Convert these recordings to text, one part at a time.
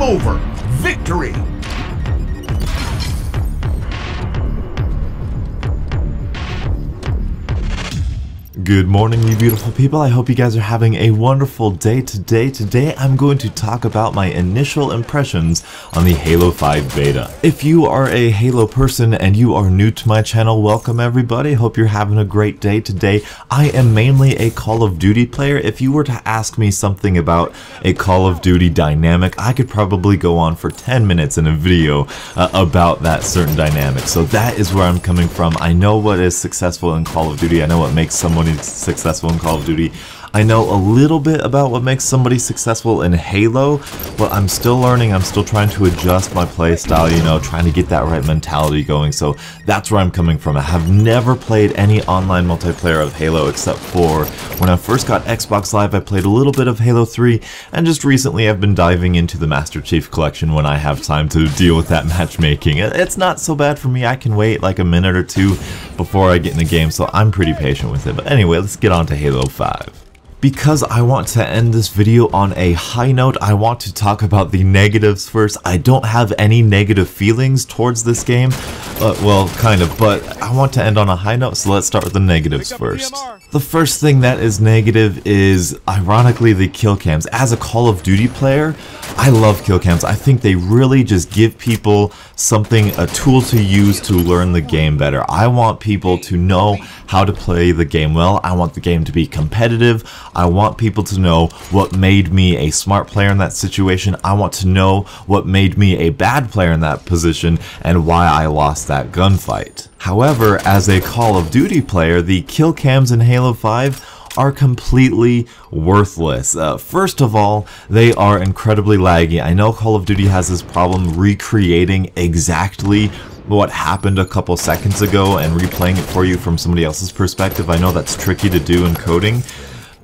over. Victory! Good morning, you beautiful people. I hope you guys are having a wonderful day today. Today I'm going to talk about my initial impressions on the Halo 5 beta. If you are a Halo person and you are new to my channel, welcome everybody. Hope you're having a great day today. I am mainly a Call of Duty player. If you were to ask me something about a Call of Duty dynamic, I could probably go on for 10 minutes in a video about that certain dynamic. So that is where I'm coming from. I know what is successful in Call of Duty. I know what makes someone successful in Call of Duty. I know a little bit about what makes somebody successful in Halo, but I'm still learning. I'm still trying to adjust my playstyle, you know, trying to get that right mentality going. So that's where I'm coming from. I have never played any online multiplayer of Halo except for when I first got Xbox Live. I played a little bit of Halo 3, and just recently I've been diving into the Master Chief Collection when I have time to deal with that matchmaking. It's not so bad for me. I can wait like a minute or two before I get in the game, so I'm pretty patient with it. But anyway, let's get on to Halo 5. Because I want to end this video on a high note, I want to talk about the negatives first. I don't have any negative feelings towards this game. Well, kind of, but I want to end on a high note, so let's start with the negatives first. The first thing that is negative is, ironically, the kill cams. As a Call of Duty player, I love kill cams. I think they really just give people something, a tool to use to learn the game better. I want people to know how to play the game well. I want the game to be competitive. I want people to know what made me a smart player in that situation. I want to know what made me a bad player in that position and why I lost that gunfight. However, as a Call of Duty player, the kill cams in Halo 5 are completely worthless. First of all, they are incredibly laggy. I know Call of Duty has this problem recreating exactly what happened a couple seconds ago and replaying it for you from somebody else's perspective. I know that's tricky to do in coding,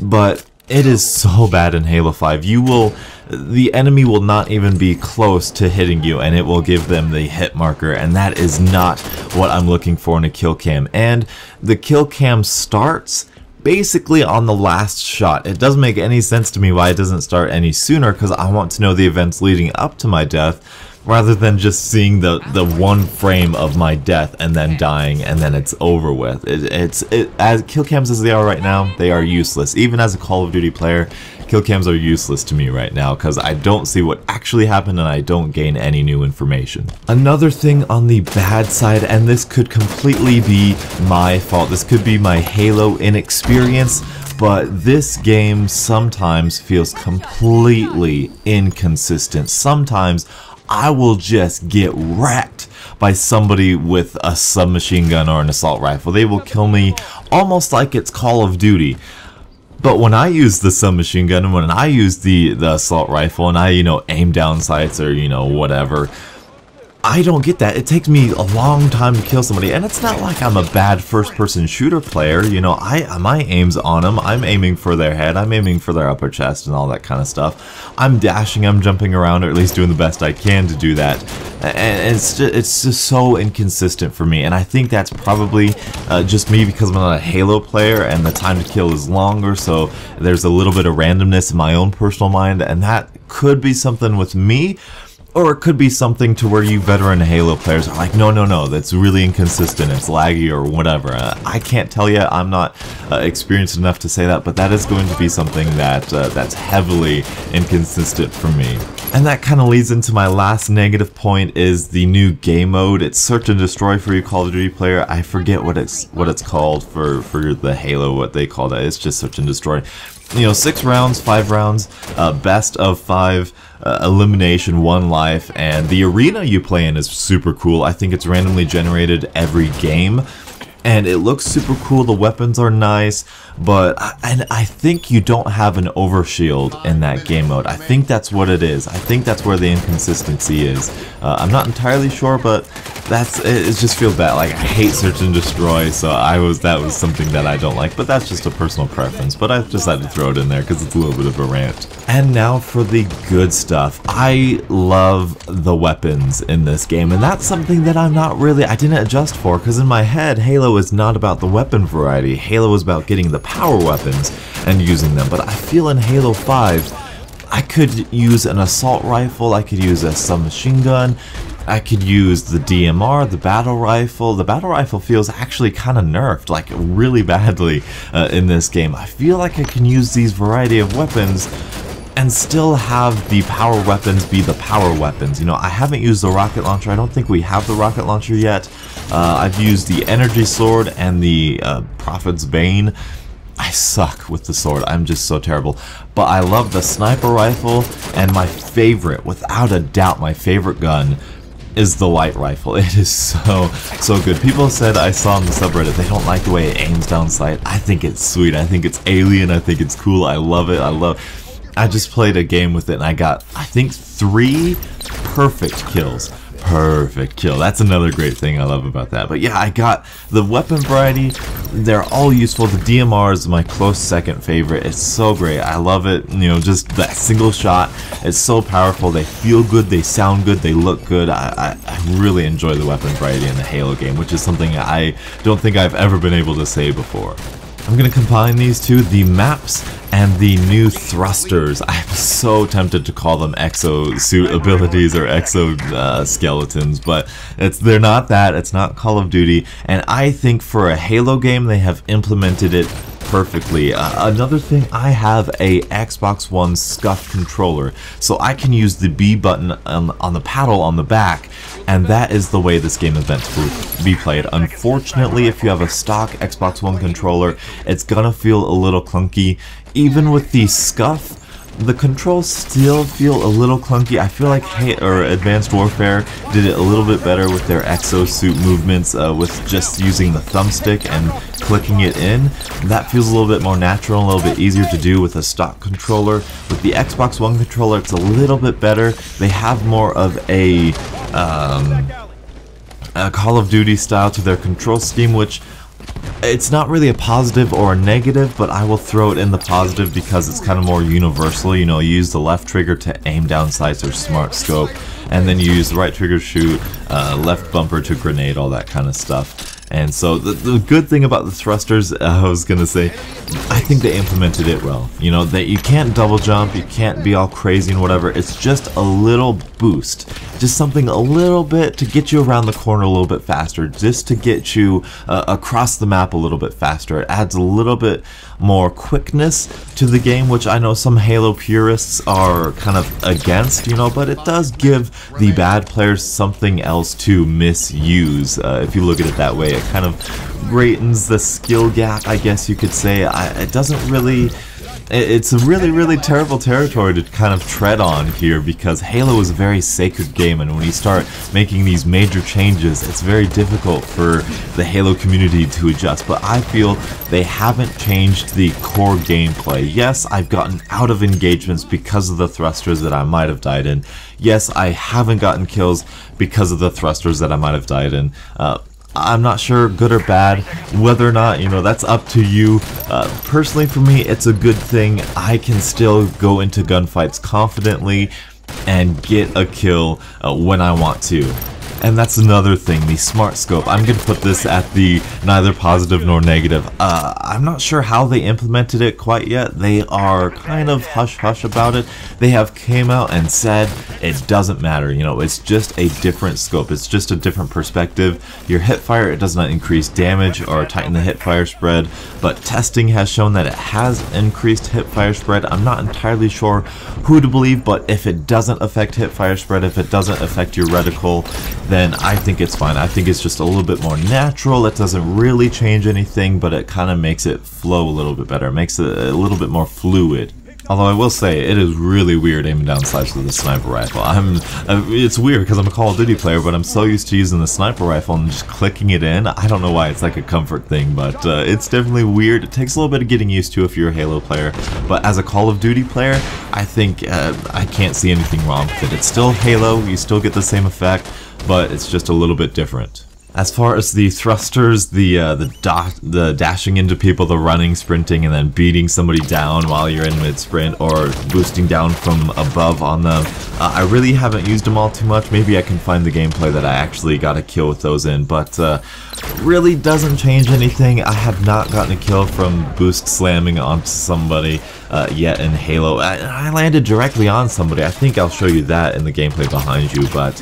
but it is so bad in Halo 5. The enemy will not even be close to hitting you, and it will give them the hit marker, and that is not what I'm looking for in a kill cam. And the kill cam starts basically on the last shot. It doesn't make any sense to me why it doesn't start any sooner, because I want to know the events leading up to my death, rather than just seeing the one frame of my death and then dying and then it's over with. As kill cams as they are right now, they are useless. Even as a Call of Duty player, kill cams are useless to me right now because I don't see what actually happened and I don't gain any new information. Another thing on the bad side, and this could completely be my fault, this could be my Halo inexperience, but this game sometimes feels completely inconsistent. Sometimes I will just get wrecked by somebody with a submachine gun or an assault rifle. They will kill me almost like it's Call of Duty. But when I use the submachine gun and when I use the assault rifle and I, aim down sights or, whatever, I don't get that. It takes me a long time to kill somebody, and it's not like I'm a bad first-person shooter player. My aim's on them. I'm aiming for their head. I'm aiming for their upper chest and all that kind of stuff. I'm dashing. I'm jumping around, or at least doing the best I can to do that. And it's just so inconsistent for me, and I think that's probably just me because I'm not a Halo player, and the time to kill is longer, so there's a little bit of randomness in my own personal mind, and that could be something with me. Or it could be something to where you veteran Halo players are like, no, that's really inconsistent, it's laggy or whatever. I can't tell you, I'm not experienced enough to say that, but that is going to be something that's heavily inconsistent for me. And that kind of leads into my last negative point, is the new game mode. It's Search and Destroy for you Call of Duty player. I forget what it's called for the Halo, what they call that. It's just Search and Destroy. 6 rounds, 5 rounds, best of 5, elimination, 1 life, and the arena you play in is super cool. I think it's randomly generated every game, and it looks super cool. The weapons are nice, but I think you don't have an overshield in that game mode. I think that's what it is. I think that's where the inconsistency is. I'm not entirely sure, but it just feels bad. Like, I hate Search and Destroy, so that was something that I don't like, but that's just a personal preference. But I just had to throw it in there because it's a little bit of a rant. And now for the good stuff. I love the weapons in this game, and that's something that I didn't adjust for, because in my head, Halo is not about the weapon variety. Halo is about getting the power weapons and using them. But I feel in Halo 5, I could use an assault rifle, I could use a submachine gun, I could use the DMR, the battle rifle. The battle rifle feels actually kind of nerfed, like really badly in this game. I feel like I can use these variety of weapons and still have the power weapons be the power weapons. You know, I haven't used the rocket launcher. I don't think we have the rocket launcher yet. I've used the energy sword and the Prophet's Bane. I suck with the sword. I'm just so terrible. But I love the sniper rifle, and my favorite, without a doubt, my favorite gun is the light rifle. It is so good. People said, I saw on the subreddit, they don't like the way it aims down sight. I think it's sweet. I think it's alien. I think it's cool. I love it. I just played a game with it and I got, I think, 3 perfect kills. Perfect kill. That's another great thing I love about that. But yeah, I got the weapon variety. They're all useful. The DMR is my close second favorite. It's so great. I love it. You know, just that single shot. It's so powerful. They feel good. They sound good. They look good. I really enjoy the weapon variety in the Halo game, which is something I don't think I've ever been able to say before. I'm going to combine these two, the maps and the new thrusters. I'm so tempted to call them exosuit abilities or exoskeletons, but they're not that. It's not Call of Duty, and I think for a Halo game they have implemented it perfectly. Another thing, I have a Xbox One SCUF controller, so I can use the B button on the paddle on the back, and that is the way this game is meant to be played. Unfortunately, if you have a stock Xbox One controller, it's gonna feel a little clunky. Even with the SCUF, the controls still feel a little clunky. I feel like Advanced Warfare did it a little bit better with their exosuit movements, with just using the thumbstick and clicking it in. That feels a little bit more natural, a little bit easier to do with a stock controller. With the Xbox One controller, it's a little bit better. They have more of a Call of Duty style to their control scheme, which it's not really a positive or a negative, but I will throw it in the positive because it's kind of more universal. You know, you use the left trigger to aim down sights or smart scope, and then you use the right trigger to shoot, left bumper to grenade, all that kind of stuff. And so the good thing about the thrusters, I was gonna say, I think they implemented it well. You know, that you can't double jump, you can't be all crazy and whatever. It's just a little boost, just something a little bit to get you around the corner a little bit faster, just to get you across the map a little bit faster. It adds a little bit more quickness to the game, which I know some Halo purists are kind of against, you know, but it does give the bad players something else to misuse, if you look at it that way. It kind of greatens the skill gap, I guess you could say. It doesn't really... It's a really terrible territory to kind of tread on here, because Halo is a very sacred game, and when you start making these major changes, it's very difficult for the Halo community to adjust. But I feel they haven't changed the core gameplay. Yes, I've gotten out of engagements because of the thrusters that I might have died in. Yes, I haven't gotten kills because of the thrusters that I might have died in. I'm not sure, good or bad, whether or not, you know, that's up to you. Personally, for me, it's a good thing. I can still go into gunfights confidently and get a kill when I want to. And that's another thing, the smart scope. I'm going to put this at the neither positive nor negative. I'm not sure how they implemented it quite yet. They are kind of hush-hush about it. They have came out and said it doesn't matter. You know, it's just a different scope. It's just a different perspective. Your hipfire, it does not increase damage or tighten the hipfire spread, but testing has shown that it has increased hipfire spread. I'm not entirely sure who to believe, but if it doesn't affect hipfire spread, if it doesn't affect your reticle, then I think it's fine. I think it's just a little bit more natural. It doesn't really change anything, but it kind of makes it flow a little bit better. It makes it a little bit more fluid. Although I will say, it is really weird aiming down sights with a sniper rifle. It's weird because I'm a Call of Duty player, but I'm so used to using the sniper rifle and just clicking it in. I don't know why, it's like a comfort thing, but it's definitely weird. It takes a little bit of getting used to if you're a Halo player, but as a Call of Duty player, I think I can't see anything wrong with it. It's still Halo, you still get the same effect, but it's just a little bit different. As far as the thrusters, the dashing into people, the running, sprinting, and then beating somebody down while you're in mid-sprint, or boosting down from above on them, I really haven't used them all too much. Maybe I can find the gameplay that I actually got a kill with those in, but really doesn't change anything. I have not gotten a kill from boost slamming onto somebody yet in Halo. I landed directly on somebody. I think I'll show you that in the gameplay behind you, but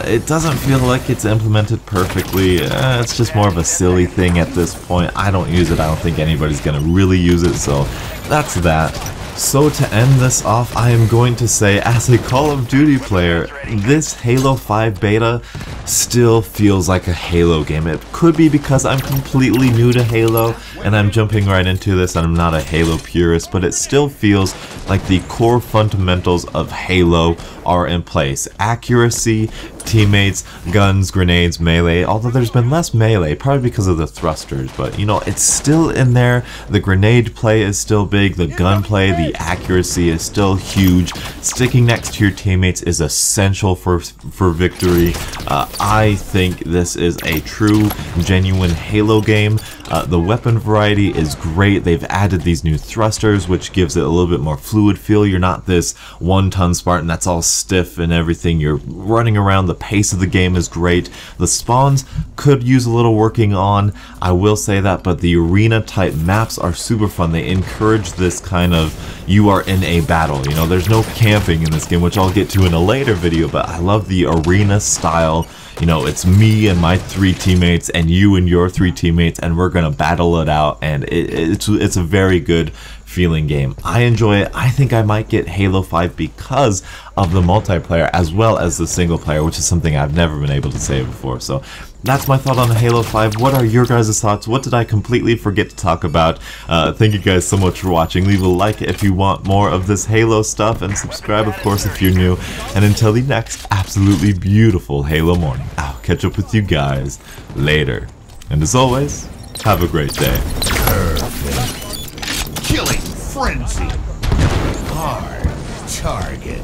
it doesn't feel like it's implemented perfectly. It's just more of a silly thing at this point. I don't use it. I don't think anybody's gonna really use it, so that's that. So to end this off, I am going to say, as a Call of Duty player, this Halo 5 beta still feels like a Halo game. It could be because I'm completely new to Halo and I'm jumping right into this and I'm not a Halo purist, but it still feels like the core fundamentals of Halo are in place. Accuracy, teammates, guns, grenades, melee, although there's been less melee, probably because of the thrusters, but you know, it's still in there. The grenade play is still big, the gun play, the accuracy is still huge. Sticking next to your teammates is essential for victory. I think this is a true, genuine Halo game. The weapon variety is great. They've added these new thrusters, which gives it a little bit more fluid feel. You're not this one-ton Spartan that's all stiff and everything. You're running around. The pace of the game is great. The spawns could use a little working on, I will say that, but the arena type maps are super fun. They encourage this kind of, you are in a battle. You know, there's no camping in this game, which I'll get to in a later video, but I love the arena style. You know, it's me and my 3 teammates and you and your 3 teammates, and we're gonna battle it out, and it's a very good feeling game. I enjoy it. I think I might get Halo 5 because of the multiplayer as well as the single player, which is something I've never been able to say before. So that's my thought on Halo 5. What are your guys' thoughts? What did I completely forget to talk about? Thank you guys so much for watching. Leave a like if you want more of this Halo stuff, and subscribe, of course, if you're new. And until the next absolutely beautiful Halo morning, I'll catch up with you guys later. And as always, have a great day. Perfect. Killing frenzy. Hard target.